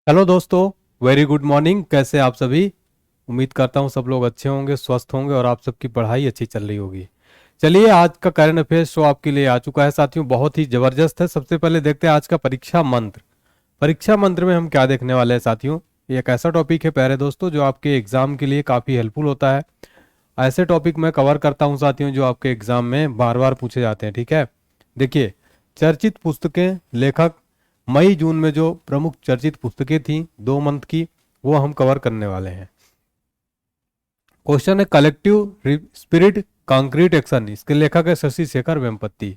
Hello दोस्तों। Very good morning. कैसे आप सभी? उम्मीद करता हूँ सब लोग अच्छे होंगे, स्वस्थ होंगे और आप सबकी पढ़ाई अच्छी चल रही होगी। चलिए, आज का करंट अफेयर्स शो आपके लिए आ चुका है साथियों। बहुत ही जबरदस्त है। सबसे पहले देखते हैं आज का परीक्षा मंत्र। परीक्षा मंत्र में हम क्या देखने वाले हैं साथियों? ये एक ऐसा टॉपिक है प्यारे दोस्तों जो आपके एग्जाम के लिए काफ़ी हेल्पफुल होता है। ऐसे टॉपिक मैं कवर करता हूँ साथियों जो आपके एग्जाम में बार बार पूछे जाते हैं। ठीक है, देखिए, चर्चित पुस्तकें, लेखक, मई जून में जो प्रमुख चर्चित पुस्तकें थी 2 मंथ की, वो हम कवर करने वाले हैं। क्वेश्चन है कलेक्टिव स्पिरिट कंक्रीट एक्शन, इसके लेखक है Shashi Shekhar Vempati.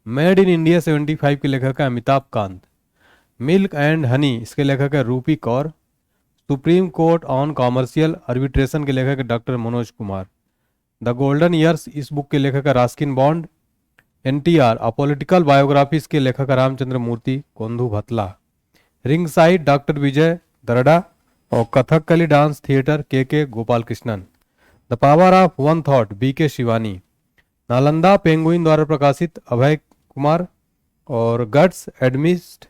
Made in India 75 के लेखक है Amitabh Kant. Milk and honey, इसके लेखक है Rupi Kaur. Supreme court on commercial arbitration के लेखक है doctor Manoj Kumar. The golden years, इस बुक के लेखक है Ruskin Bond. NTR a political biography, इसके लेखक है Ramachandra Murthy Kondubhatla. Ringside doctor Vijay Darda. और कथकली डांस थिएटर के Gopal Krishnan. The power of one thought B K Shivani. Nalanda Penguin द्वारा प्रकाशित अभय कुमार। और guts amidst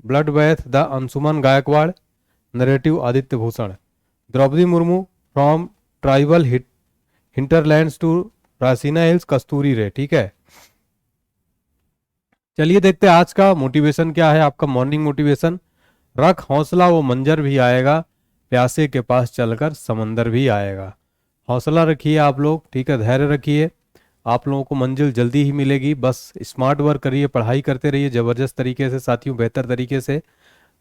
bloodbath the Anshuman Gaekwad. Narrative Aditya Bhushan. Draupadi Murmu from tribal hinterlands to Raisina hills Kasturi Ray. ठीक है, चलिए देखते हैं आज का मोटिवेशन क्या है। आपका मॉर्निंग मोटिवेशन, रख हौसला वो मंजर भी आएगा, प्यासे के पास चलकर समंदर भी आएगा। हौसला रखिए आप लोग, ठीक है, धैर्य रखिए। आप लोगों को मंजिल जल्दी ही मिलेगी। बस स्मार्ट वर्क करिए, पढ़ाई करते रहिए ज़बरदस्त तरीके से साथियों, बेहतर तरीके से।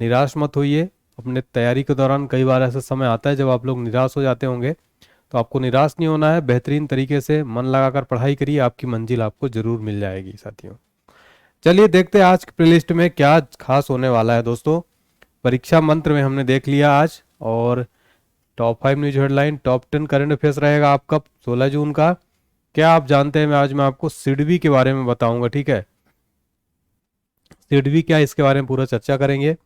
निराश मत होइए। अपने तैयारी के दौरान कई बार ऐसा समय आता है जब आप लोग निराश हो जाते होंगे, तो आपको निराश नहीं होना है। बेहतरीन तरीके से मन लगाकर पढ़ाई करिए, आपकी मंजिल आपको जरूर मिल जाएगी साथियों। चलिए देखते हैं आज की प्लेलिस्ट में क्या खास होने वाला है दोस्तों। परीक्षा मंत्र में हमने देख लिया आज। और top 5 news headline, top 10 current affairs रहेगा आपका 16 जून का। क्या आप जानते हैं, मैं आपको सिडबी के बारे में बताऊंगा। ठीक है, सिडबी क्या है, इसके बारे में पूरा चर्चा करेंगे।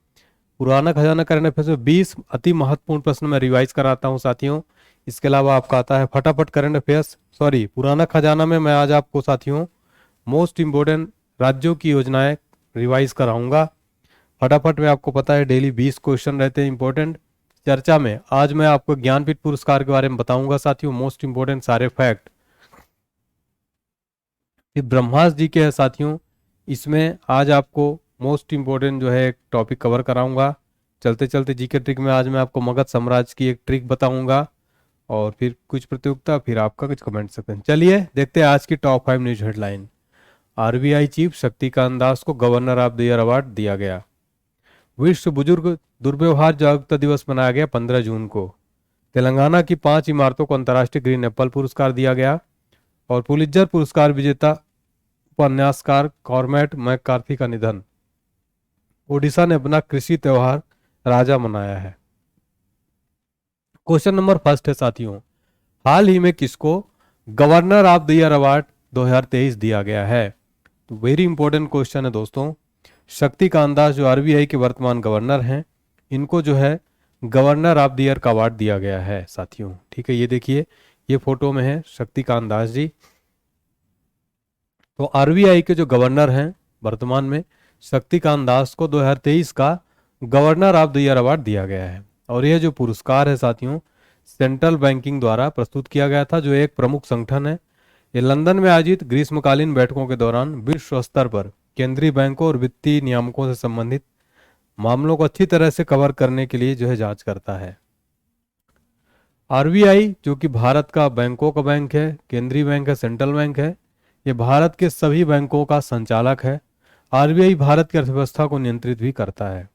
पुराना खजाना करंट अफेयर्स में 20 अति महत्वपूर्ण प्रश्न मैं रिवाइज कराता हूँ साथियों। इसके अलावा आपका आता है फटाफट करंट अफेयर्स, सॉरी पुराना खजाना में मैं आज आपको साथियों मोस्ट इंपोर्टेंट राज्यों की योजनाएं रिवाइज कराऊंगा। फटाफट में आपको पता है डेली 20 क्वेश्चन रहते हैं इंपॉर्टेंट। चर्चा में आज मैं आपको ज्ञानपीठ पुरस्कार के बारे में बताऊंगा साथियों, मोस्ट इंपोर्टेंट सारे फैक्ट। ये ब्रह्मास जी के हैं साथियों, इसमें आज आपको मोस्ट इंपोर्टेंट जो है एक टॉपिक कवर कराऊंगा। चलते चलते जीके ट्रिक में आज मैं आपको मगध साम्राज्य की एक ट्रिक बताऊंगा। और फिर कुछ प्रतियोगिता, फिर आपका कुछ कमेंट सेक्शन। चलिए देखते हैं आज की top 5 news headline. RBI chief Shaktikanta Das को governor of the year award दिया गया। विश्व बुजुर्ग दुर्व्यवहार जागरूकता दिवस मनाया गया 15 जून को। तेलंगाना की 5 इमारतों को अंतर्राष्ट्रीय ग्रीन एप्पल पुरस्कार दिया गया। और पुलित्जर पुरस्कार विजेता उपन्यासकार कॉर्मेट मैककार्थी का निधन। ओडिशा ने अपना कृषि त्योहार राजा मनाया है। क्वेश्चन नंबर फर्स्ट है साथियों, हाल ही में किसको governor of the year award 2023 दिया गया है? तो वेरी इंपॉर्टेंट क्वेश्चन है दोस्तों। शक्तिकांत दास जो आरबीआई के वर्तमान गवर्नर हैं, इनको जो है गवर्नर ऑफ द ईयर का अवार्ड दिया गया है साथियों। ठीक है, ये देखिए, ये फोटो में है शक्तिकांत दास जी। तो आरबीआई के जो गवर्नर हैं वर्तमान में, शक्तिकांत दास को 2023 का governor of the year award दिया गया है। और यह जो पुरस्कार है साथियों, सेंट्रल बैंकिंग द्वारा प्रस्तुत किया गया था, जो एक प्रमुख संगठन है। ये लंदन में आयोजित ग्रीष्मकालीन बैठकों के दौरान विश्व स्तर पर केंद्रीय बैंकों और वित्तीय नियामकों से संबंधित मामलों को अच्छी तरह से कवर करने के लिए जो है जांच करता है। आरबीआई जो कि भारत का बैंकों का बैंक है, केंद्रीय बैंक है, सेंट्रल बैंक है, ये भारत के सभी बैंकों का संचालक है। आरबीआई भारत की अर्थव्यवस्था को नियंत्रित भी करता है।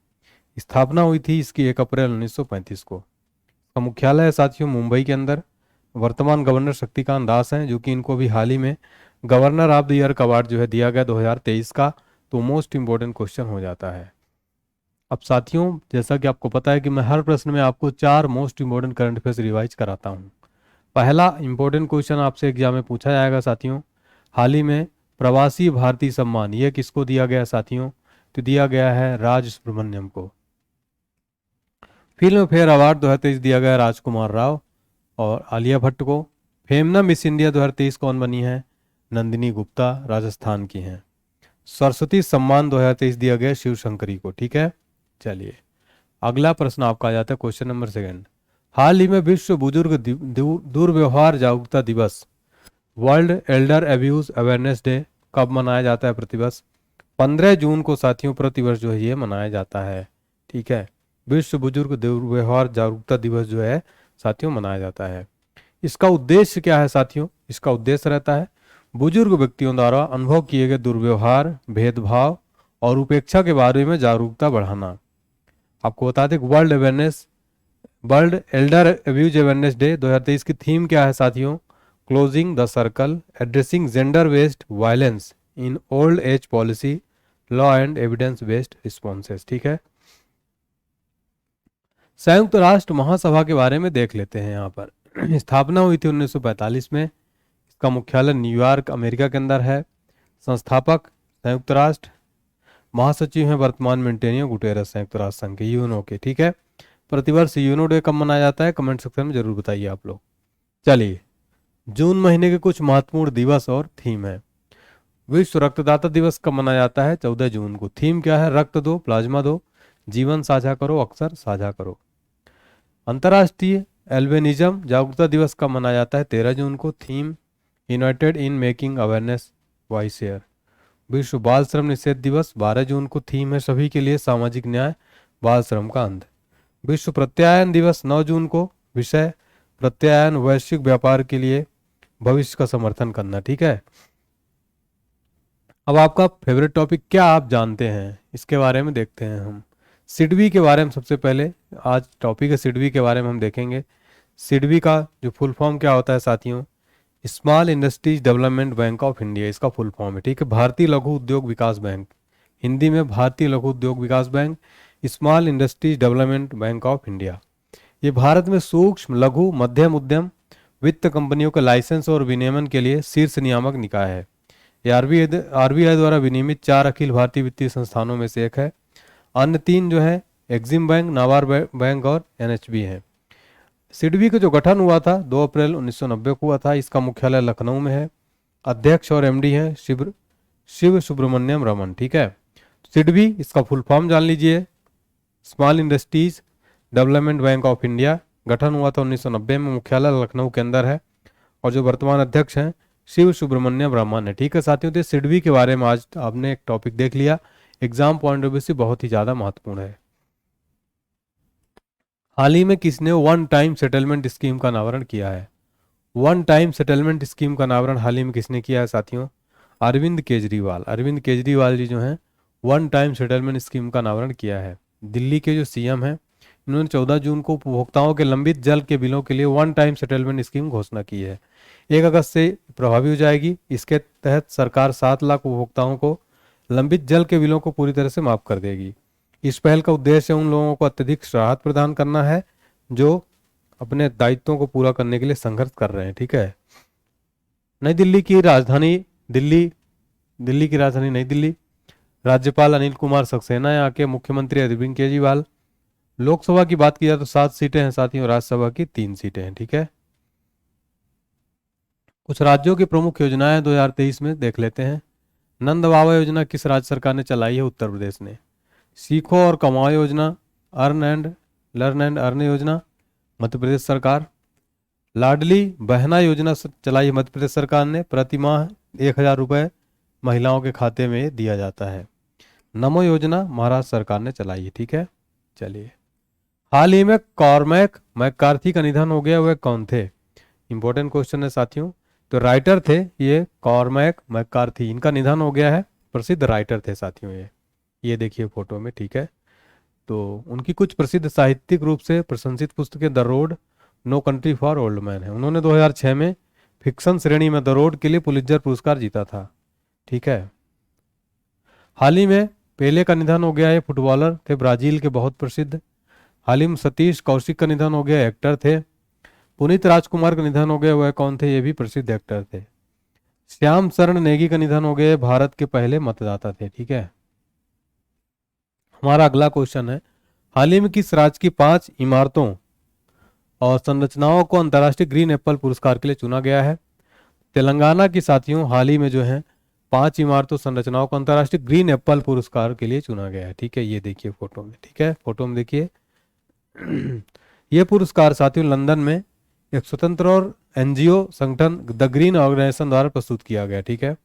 स्थापना हुई थी इसकी 1 अप्रैल 1935 को। इसका मुख्यालय है साथियों मुंबई के अंदर। वर्तमान गवर्नर शक्तिकांत दास हैं, जो कि इनको भी हाल ही में गवर्नर ऑफ द ईयर का अवार्ड जो है दिया गया 2023 का। तो मोस्ट इंपोर्टेंट क्वेश्चन हो जाता है। अब साथियों, जैसा कि आपको पता है कि मैं हर प्रश्न में आपको 4 most important current affairs revise कराता हूँ। पहला इंपॉर्टेंट क्वेश्चन आपसे एग्जाम में पूछा जाएगा साथियों, हाल ही में प्रवासी भारतीय सम्मान ये किसको दिया गया है साथियों? तो दिया गया है राज सुब्रमण्यम को। फिल्म फेयर अवार्ड 2023 दिया गया राजकुमार राव और आलिया भट्ट को। फेमना मिस इंडिया 2023 कौन बनी है? नंदिनी गुप्ता, राजस्थान की हैं। सरस्वती सम्मान 2023 दिया गया शिव शंकरी को। ठीक है, चलिए अगला प्रश्न आपका आ जाता है क्वेश्चन नंबर 2। हाल ही में विश्व बुजुर्ग दुर्व्यवहार जागरूकता दिवस, world Elder abuse awareness day कब मनाया जाता है प्रतिवर्ष? 15 जून को साथियों प्रतिवर्ष जो है ये मनाया जाता है। ठीक है, विश्व बुजुर्ग दुर्व्यवहार जागरूकता दिवस जो है साथियों मनाया जाता है। इसका उद्देश्य क्या है साथियों? इसका उद्देश्य रहता है बुजुर्ग व्यक्तियों द्वारा अनुभव किए गए दुर्व्यवहार, भेदभाव और उपेक्षा के बारे में जागरूकता बढ़ाना। आपको बता दें world Elder abuse awareness day 2023 की थीम क्या है साथियों? Closing the circle, addressing gender based violence in old age policy, law and evidence based responses. ठीक है, संयुक्त राष्ट्र महासभा के बारे में देख लेते हैं। यहाँ पर स्थापना हुई थी 1945 में। इसका मुख्यालय न्यूयॉर्क अमेरिका के अंदर है। संस्थापक संयुक्त राष्ट्र, महासचिव हैं वर्तमान में एंटोनियो गुटेरस, संयुक्त राष्ट्र संघ के, यूएनओ के। ठीक है, प्रतिवर्ष यूएनओ डे कब मनाया जाता है? कमेंट सेक्शन में जरूर बताइए आप लोग। चलिए, जून महीने के कुछ महत्वपूर्ण दिवस और थीम है। विश्व रक्तदाता दिवस कब मनाया जाता है? 14 जून को। थीम क्या है? रक्त दो, प्लाज्मा दो, जीवन साझा करो, अक्सर साझा करो। अंतर्राष्ट्रीय एल्बिनिज्म जागरूकता दिवस कब मनाया जाता है? 13 जून को। Theme United in making awareness voice share. विश्व बाल श्रम निषेध दिवस 12 जून को। थीम है सभी के लिए सामाजिक न्याय, बाल श्रम का अंत। विश्व प्रत्यायन दिवस 9 जून को। विषय प्रत्यायन, वैश्विक व्यापार के लिए भविष्य का समर्थन करना। ठीक है, अब आपका फेवरेट टॉपिक क्या आप जानते हैं, इसके बारे में देखते हैं हम। सिडबी के बारे में सबसे पहले आज टॉपिक है, सिडबी के बारे में हम देखेंगे। सिडबी का जो फुल फॉर्म क्या होता है साथियों? Small industries development bank of India इसका फुल फॉर्म है। ठीक है, भारतीय लघु उद्योग विकास बैंक, हिंदी में भारतीय लघु उद्योग विकास bank, small industries development bank of India. ये भारत में सूक्ष्म, लघु, मध्यम उद्यम वित्त कंपनियों के लाइसेंस और विनियमन के लिए शीर्ष नियामक निकाय है। ये आरबीआई द्वारा विनियमित 4 अखिल भारतीय वित्तीय संस्थानों में से एक है। अन्य 3 जो है एक्सिम बैंक, नाबार्ड बैंक और एनएचबी है। सिडबी का जो गठन हुआ था 2 अप्रैल 1990 को हुआ था। इसका मुख्यालय लखनऊ में है। अध्यक्ष और एमडी हैं शिव सुब्रमण्यम रमन। ठीक है, सिडबी इसका फुल फॉर्म जान लीजिए, small industries development bank of India. गठन हुआ था 1990 में, मुख्यालय लखनऊ के अंदर है और जो वर्तमान अध्यक्ष हैं शिव सुब्रमण्यम रमन है। ठीक है साथियों, तो सिडबी के बारे में आज आपने एक टॉपिक देख लिया, एग्जाम पॉइंट ऑफ व्यू से बहुत ही ज़्यादा महत्वपूर्ण है। हाल ही में किसने वन टाइम सेटलमेंट स्कीम का अनावरण किया है? वन टाइम सेटलमेंट स्कीम का अनावरण हाल ही में किसने किया है साथियों? अरविंद केजरीवाल। अरविंद केजरीवाल जी जो हैं वन टाइम सेटलमेंट स्कीम का अनावरण किया है। दिल्ली के जो सीएम हैं इन्होंने 14 जून को उपभोक्ताओं के लंबित जल के बिलों के लिए वन टाइम सेटलमेंट स्कीम घोषणा की है। 1 अगस्त से प्रभावी हो जाएगी। इसके तहत सरकार 7 लाख उपभोक्ताओं को लंबित जल के बिलों को पूरी तरह से माफ कर देगी। इस पहल का उद्देश्य उन लोगों को अत्यधिक राहत प्रदान करना है जो अपने दायित्वों को पूरा करने के लिए संघर्ष कर रहे हैं। ठीक है, नई दिल्ली की राजधानी नई दिल्ली, राज्यपाल अनिल कुमार सक्सेना यहाँ के, मुख्यमंत्री अरविंद केजरीवाल। लोकसभा की बात की जाए तो 7 सीटें हैं साथियों, राज्यसभा की 3 सीटें हैं। ठीक है, कुछ राज्यों की प्रमुख योजनाएं 2023 में देख लेते हैं। नंद बाबा योजना किस राज्य सरकार ने चलाई है? उत्तर प्रदेश ने। सीखो और कमाओ योजना, लर्न एंड अर्न योजना, मध्य प्रदेश सरकार। लाडली बहना योजना चलाई है मध्य प्रदेश सरकार ने, प्रति माह 1000 रुपये महिलाओं के खाते में दिया जाता है। नमो योजना महाराष्ट्र सरकार ने चलाई है। ठीक है, चलिए, हाल ही में कॉर्मैक मैकार्थी का निधन हो गया, वह कौन थे? इंपॉर्टेंट क्वेश्चन है साथियों। तो राइटर थे ये कॉर्मैक मैकार्थी, इनका निधन हो गया है। प्रसिद्ध राइटर थे साथियों ये देखिए फोटो में। ठीक है, तो उनकी कुछ प्रसिद्ध साहित्यिक रूप से प्रशंसित पुस्तकें the road, no country for old man है। उन्होंने 2006 में फिक्शन श्रेणी में द रोड के लिए पुलित्जर पुरस्कार जीता था। ठीक है, हाल ही में पेले का निधन हो गया है, फुटबॉलर थे ब्राजील के बहुत प्रसिद्ध। हाल ही में सतीश कौशिक का निधन हो गया, एक्टर थे। पुनीत राजकुमार का निधन हो गया, वह कौन थे? ये भी प्रसिद्ध एक्टर थे। श्याम शरण नेगी का निधन हो गया, भारत के पहले मतदाता थे। ठीक है, हमारा अगला क्वेश्चन है, हाल ही में किस राज्य की 5 इमारतों और संरचनाओं को अंतर्राष्ट्रीय ग्रीन एप्पल पुरस्कार के लिए चुना गया है? तेलंगाना की साथियों हाल ही में जो है 5 इमारतों संरचनाओं को अंतर्राष्ट्रीय ग्रीन एप्पल पुरस्कार के लिए चुना गया है। ठीक है, ये देखिए फोटो में। ठीक है, फोटो में देखिए ये पुरस्कार साथियों लंदन में एक स्वतंत्र और एनजीओ संगठन द ग्रीन ऑर्गेनाइजेशन द्वारा प्रस्तुत किया गया। ठीक है,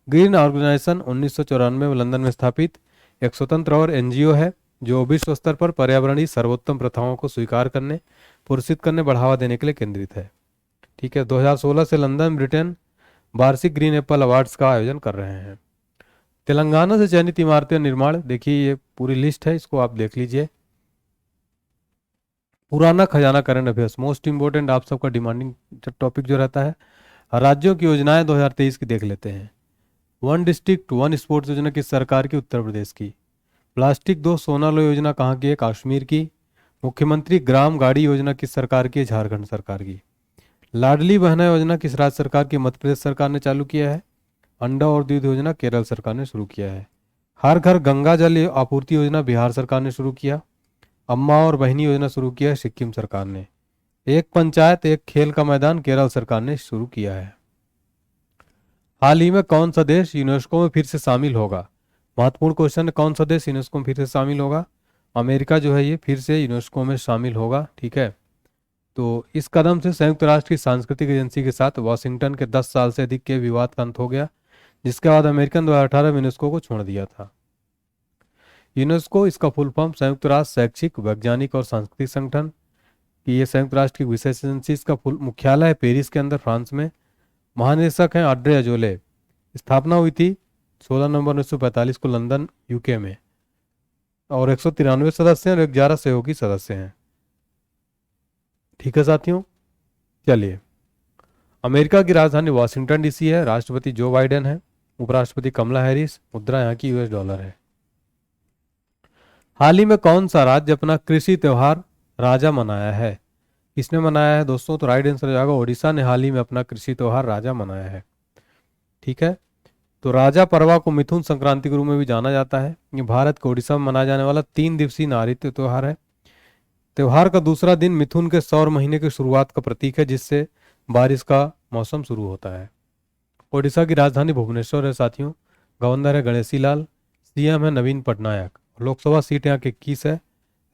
ग्रीन ऑर्गेनाइजेशन 1994 में लंदन में स्थापित एक स्वतंत्र और एनजीओ है जो विश्व स्तर पर पर्यावरणीय सर्वोत्तम प्रथाओं को स्वीकार करने, पुरस्कृत करने, बढ़ावा देने के लिए केंद्रित है। ठीक है, 2016 से लंदन ब्रिटेन वार्षिक ग्रीन एप्पल अवार्ड्स का आयोजन कर रहे हैं। तेलंगाना से चयनित इमारतें निर्माण, देखिए ये पूरी लिस्ट है, इसको आप देख लीजिए। पुराना खजाना करंट अफेयर्स, मोस्ट इंपोर्टेंट आप सबका डिमांडिंग टॉपिक जो रहता है। राज्यों की योजनाएं 2023 की देख लेते हैं। वन डिस्ट्रिक्ट वन स्पोर्ट्स योजना किस सरकार की? उत्तर प्रदेश की। प्लास्टिक दो सोना लो योजना कहाँ की है? कश्मीर की। मुख्यमंत्री ग्राम गाड़ी योजना किस सरकार की है? झारखंड सरकार की। लाडली बहना योजना किस राज्य सरकार की? मध्य प्रदेश सरकार ने चालू किया है। अंडा और दूध योजना केरल सरकार ने शुरू किया है। हर घर गंगा जल आपूर्ति योजना बिहार सरकार ने शुरू किया। अम्मा और बहिनी योजना शुरू किया है सिक्किम सरकार ने। एक पंचायत एक खेल का मैदान केरल सरकार ने शुरू किया है। हाल ही में कौन सा देश यूनेस्को में फिर से शामिल होगा? महत्वपूर्ण क्वेश्चन है, कौन सा देश यूनेस्को में फिर से शामिल होगा? अमेरिका जो है ये फिर से यूनेस्को में शामिल होगा। ठीक है, तो इस कदम से संयुक्त राष्ट्र की सांस्कृतिक एजेंसी के साथ वाशिंगटन के 10 साल से अधिक के विवाद का अंत हो गया, जिसके बाद अमेरिकन 2018 में यूनेस्को को छोड़ दिया था। यूनेस्को, इसका फुल फॉर्म संयुक्त राष्ट्र शैक्षिक, वैज्ञानिक और सांस्कृतिक संगठन की ये संयुक्त राष्ट्र की विशेष एजेंसी, इसका फुल मुख्यालय है पेरिस के अंदर फ्रांस में। महानिदेशक हैं ऑड्रे अजोले। स्थापना हुई थी 16 नवंबर 1945 को लंदन यूके में, और 193 सदस्य हैं और 11 सहयोगी सदस्य हैं। ठीक है साथियों, चलिए। अमेरिका की राजधानी वाशिंगटन डीसी है। राष्ट्रपति जो बाइडेन है। उपराष्ट्रपति कमला हैरिस। मुद्रा यहाँ की यूएस डॉलर है। हाल ही में कौन सा राज्य अपना कृषि त्योहार राजा मनाया है? किसने मनाया है दोस्तों? तो राइट आंसर हो जाएगा ओडिशा ने हाल ही में अपना कृषि त्योहार राजा मनाया है। ठीक है, तो राजा परवा को मिथुन संक्रांति के रूप में भी जाना जाता है। ये भारत के ओडिशा में मनाया जाने वाला 3 दिवसीय नारित्य त्योहार है। त्योहार का दूसरा दिन मिथुन के सौर महीने की शुरुआत का प्रतीक है, जिससे बारिश का मौसम शुरू होता है। ओडिशा की राजधानी भुवनेश्वर है साथियों। गवर्नर है गणेशी लाल। सीएम है नवीन पटनायक। लोकसभा सीट यहाँ की 21 है।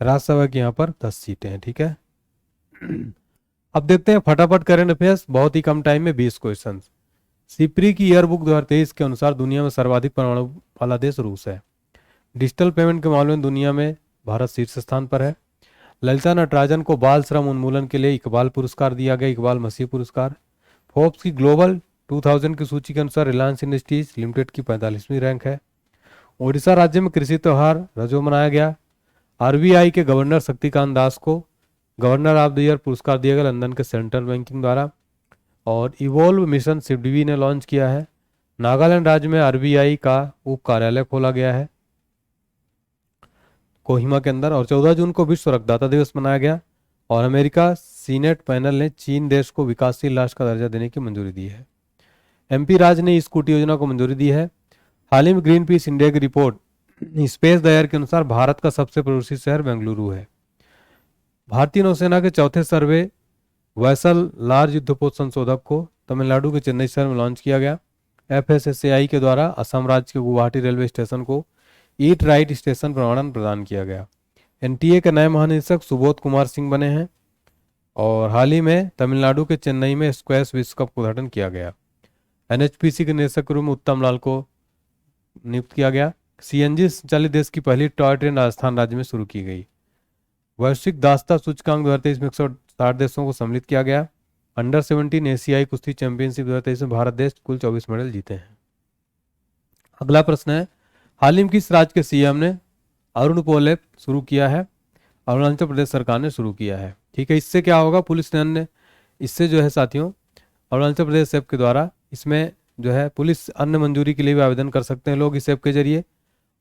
राज्यसभा की यहाँ पर 10 सीटें हैं। ठीक है, अब देखते हैं फटाफट करंट अफेयर्स, बहुत ही कम टाइम में 20 क्वेश्चन। सिप्री की ईयरबुक 2023 के अनुसार दुनिया में सर्वाधिक परमाणु वाला देश रूस है। डिजिटल पेमेंट के मामले में दुनिया में भारत शीर्ष स्थान पर है। ललिता नटराजन को बाल श्रम उन्मूलन के लिए इकबाल पुरस्कार दिया गया, इकबाल मसीह पुरस्कार। फोर्ब्स की ग्लोबल 2000 की सूची के अनुसार रिलायंस इंडस्ट्रीज लिमिटेड की 45वीं रैंक है। ओडिशा राज्य में कृषि त्योहार रजो मनाया गया। आरबीआई के गवर्नर शक्तिकांत दास को गवर्नर ऑफ द ईयर पुरस्कार दिया गया लंदन के सेंट्रल बैंकिंग द्वारा। और इवोल्व मिशन सिडबी ने लॉन्च किया है। नागालैंड राज्य में आरबीआई का उप कार्यालय खोला गया है कोहिमा के अंदर। और 14 जून को विश्व रक्तदाता दिवस मनाया गया। और अमेरिका सीनेट पैनल ने चीन देश को विकासशील राष्ट्र का दर्जा देने की मंजूरी दी है। एमपी राज्य ने स्कूटी योजना को मंजूरी दी है। हाल ही में ग्रीन पीस इंडिया की रिपोर्ट स्पेस द एयर के अनुसार भारत का सबसे प्रदूषित शहर बेंगलुरु है। भारतीय नौसेना के चौथे सर्वे वैसल लार्ज युद्धपोत संशोधक को तमिलनाडु के चेन्नई शहर में लॉन्च किया गया। एफएसएसएआई के द्वारा असम राज्य के गुवाहाटी रेलवे स्टेशन को ईट राइट स्टेशन प्रमाणन प्रदान किया गया। एनटीए के नए महानिदेशक सुबोध कुमार सिंह बने हैं। और हाल ही में तमिलनाडु के चेन्नई में स्क्वैश विश्व कप का उद्घाटन किया गया। एनएचपीसी के निदेशक के रूप में उत्तम लाल को नियुक्त किया गया। सीएनजी संचालित देश की पहली टॉय ट्रेन राजस्थान राज्य में शुरू की गई। वैश्विक दास्ता सूचकांक 2023 में 160 देशों को सम्मिलित किया गया। अंडर 17 एशियाई कुश्ती चैंपियनशिप 2023 में भारत देश कुल 24 मेडल जीते हैं। अगला प्रश्न है, हाल ही में किस राज्य के सीएम ने अरुण पोलेप शुरू किया है? अरुणाचल प्रदेश सरकार ने शुरू किया है। ठीक है, इससे क्या होगा? पुलिस ने इससे जो है साथियों अरुणाचल प्रदेश ऐप के द्वारा इसमें जो है पुलिस अन्य मंजूरी के लिए भी आवेदन कर सकते हैं लोग इस ऐप के जरिए।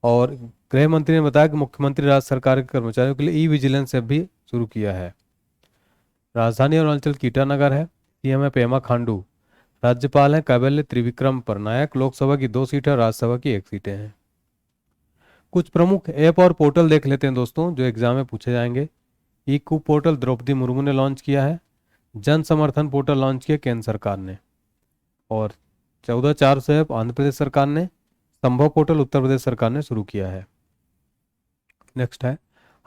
और गृह मंत्री ने बताया कि मुख्यमंत्री राज्य सरकार के कर्मचारियों के लिए ई विजिलेंस ऐप भी शुरू किया है। राजधानी अरुणाचल की ईटानगर है। सीएम है पेमा खांडू। राज्यपाल हैं कैबल्य त्रिविक्रम परनायक। लोकसभा की 2 सीटें और राज्यसभा की 1 सीटें हैं। कुछ प्रमुख ऐप और पोर्टल देख लेते हैं दोस्तों जो एग्जाम में पूछे जाएंगे। ई कूप पोर्टल द्रौपदी मुर्मू ने लॉन्च किया है। जन समर्थन पोर्टल लॉन्च किया केंद्र सरकार ने। और 14/400 ऐप आंध्र प्रदेश सरकार ने। संभव पोर्टल उत्तर प्रदेश सरकार ने शुरू किया है। नेक्स्ट है,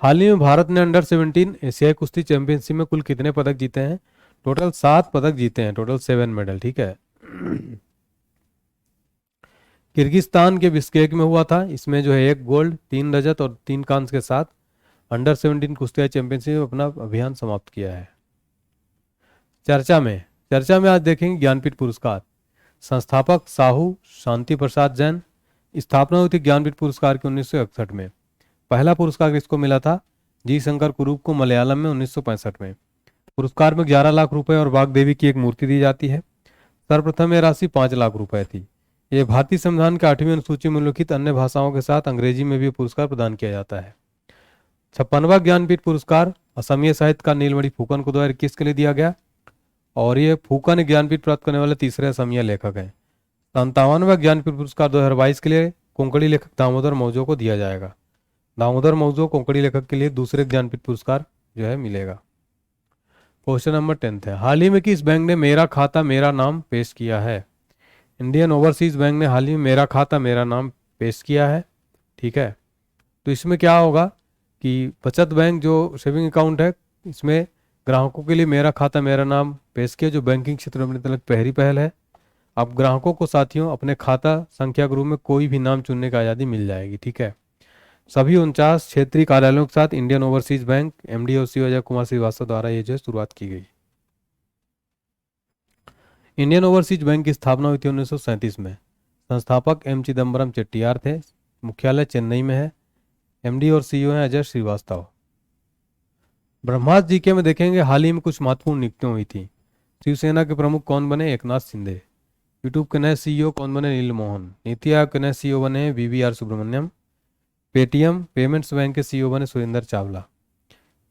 हाल ही में भारत ने अंडर 17 एशियाई कुश्ती चैंपियनशिप में कुल कितने पदक जीते हैं? टोटल 7 पदक जीते हैं, टोटल 7 मेडल, ठीक है। किर्गिस्तान के बिश्केक में हुआ था, इसमें जो है 1 गोल्ड 3 रजत और 3 कांस्य के साथ अंडर 17 कुश्ती चैंपियनशिप में अपना अभियान समाप्त किया है। चर्चा में आज देखेंगे ज्ञानपीठ पुरस्कार। संस्थापक साहू शांति प्रसाद जैन। स्थापना हुई थी ज्ञानपीठ पुरस्कार की 1961 में। पहला पुरस्कार किसको मिला था? जी शंकर कुरूप को मलयालम में 1965 में। पुरस्कार में 11 लाख रुपए और वाग्देवी की एक मूर्ति दी जाती है। सर्वप्रथम यह राशि 5 लाख रुपए थी। यह भारतीय संविधान के 8वीं अनुसूची में उल्लिखित अन्य भाषाओं के साथ अंग्रेजी में भी पुरस्कार प्रदान किया जाता है। 56वां ज्ञानपीठ पुरस्कार असमिया साहित्यकार नीलमणि फुकन को 2021 के लिए दिया गया और ये फुकन ज्ञानपीठ प्राप्त करने वाले तीसरे असमिया लेखक हैं। 57वां ज्ञानपीठ पुरस्कार 2022 के लिए कोंकणी लेखक दामोदर मौजो को दिया जाएगा। दामोदर मौजो कोंकणी लेखक के लिए दूसरे ज्ञानपीठ पुरस्कार जो है मिलेगा। क्वेश्चन नंबर 10 है, हाल ही में किस बैंक ने मेरा खाता मेरा नाम पेश किया है? इंडियन ओवरसीज बैंक ने हाल ही में मेरा खाता मेरा नाम पेश किया है, ठीक है। तो इसमें क्या होगा कि बचत बैंक जो सेविंग अकाउंट है, इसमें ग्राहकों के लिए मेरा खाता मेरा नाम पेश किया, जो बैंकिंग क्षेत्र में तक पहली पहल है। अब ग्राहकों को साथियों अपने खाता संख्या के रूप में कोई भी नाम चुनने की आज़ादी मिल जाएगी, ठीक है। सभी 49 क्षेत्रीय कार्यालयों के साथ इंडियन ओवरसीज बैंक एमडी और सी अजय कुमार श्रीवास्तव द्वारा ये जो शुरुआत की गई। इंडियन ओवरसीज बैंक की स्थापना हुई थी 1937 में। संस्थापक एम चिदम्बरम चेट्टियार थे। मुख्यालय चेन्नई में है। एमडी और सीईओ हैं अजय श्रीवास्तव। ब्रह्मास्त्र जीके में देखेंगे हाल ही में कुछ महत्वपूर्ण नियुक्तियां हुई थी। शिवसेना के प्रमुख कौन बने? एकनाथ शिंदे। यूट्यूब के नए सीईओ कौन बने? नील मोहन। नीति आयोग के नए सीईओ बने VVR Subramanyam. Paytm payments bank के सीईओ बने सुरेंद्र चावला।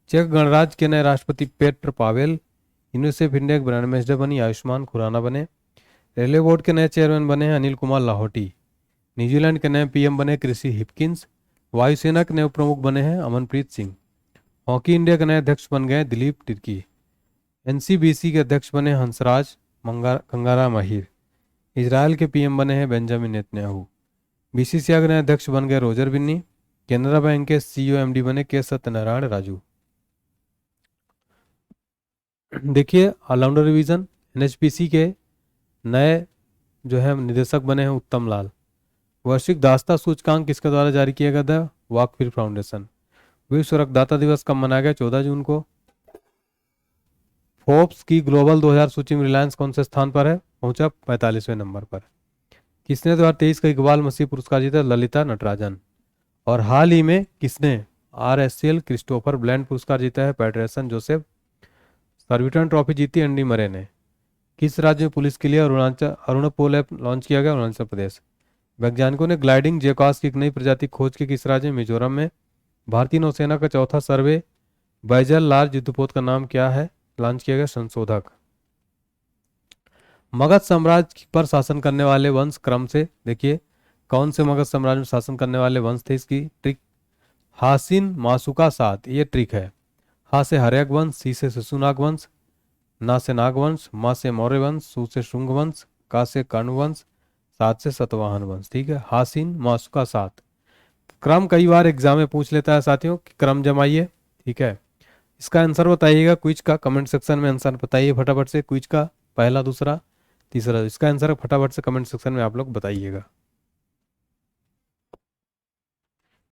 चेक गणराज्य के नए राष्ट्रपति पेट्र पावेल। यूनिसेफ इंडिया के ब्रांड एम्बेसडर बनी आयुष्मान खुराना बने। रेलवे बोर्ड के नए चेयरमैन बने हैं अनिल कुमार लाहौटी। न्यूजीलैंड के नए पीएम बने क्रिसी हिपकिंस। वायुसेना के नए प्रमुख बने हैं अमनप्रीत सिंह। हॉकी इंडिया के नए अध्यक्ष बन गए दिलीप तिर्की। एनसीबीसी के अध्यक्ष बने हंसराज गंगारा माहिर। इजराइल के पीएम बने हैं बेंजामिन नेतन्याहू। बीसीसीआई के नए अध्यक्ष बन गए रोजर बिन्नी। केनरा बैंक के सीईओ एमडी बने के सत्यनारायण राजू। देखिए ऑलराउंडर रिवीजन, एनएचपीसी के नए जो है निदेशक बने हैं उत्तम लाल। वैश्विक दासता सूचकांक किसके द्वारा जारी किया गया था? वाकफिर फाउंडेशन। विश्व रक्तदाता दिवस कब मनाया गया? 14 जून को। फोर्ब्स की ग्लोबल 2000 सूची में रिलायंस कौन से स्थान पर है? पहुंचा 45वें नंबर पर। किसने 2023 का इकबाल मसीह पुरस्कार जीता? ललिता नटराजन। और हाल ही में किसने आरएसएल क्रिस्टोफर ब्लैंड पुरस्कार जीता है? Patterson Joseph. सर्विटन ट्रॉफी जीती एंडी मरे ने। किस राज्य में पुलिस के लिए अरुणापोल ऐप लॉन्च किया गया? अरुणाचल प्रदेश। वैज्ञानिकों ने ग्लाइडिंग जेकॉस की एक नई प्रजाति खोज की किस राज्य में? मिजोरम में। भारतीय नौसेना का चौथा सर्वे बैजल लार्ज युद्धपोत का नाम क्या है? लॉन्च किया गया संशोधक। मगध साम्राज्य पर शासन करने वाले वंश क्रम से देखिए कौन से मगध साम्राज्य में शासन करने वाले वंश थे? इसकी ट्रिक हासिन मासुका सात, ये ट्रिक है। हा से हर्यक वंश, सी से शिशुनाग वंश, ना से नागवंश, मा से मौर्य वंश, सू से शुंग वंश, का से कर्ण वंश, सात से सतवाहन वंश, ठीक है। हासिन मासुका सात। क्रम कई बार एग्जाम में पूछ लेता है साथियों कि क्रम जमाइए, ठीक है। इसका आंसर बताइएगा क्विज का, कमेंट सेक्शन में आंसर बताइए फटाफट से। क्विज का पहला दूसरा तीसरा, इसका आंसर फटाफट से कमेंट सेक्शन में आप लोग बताइएगा।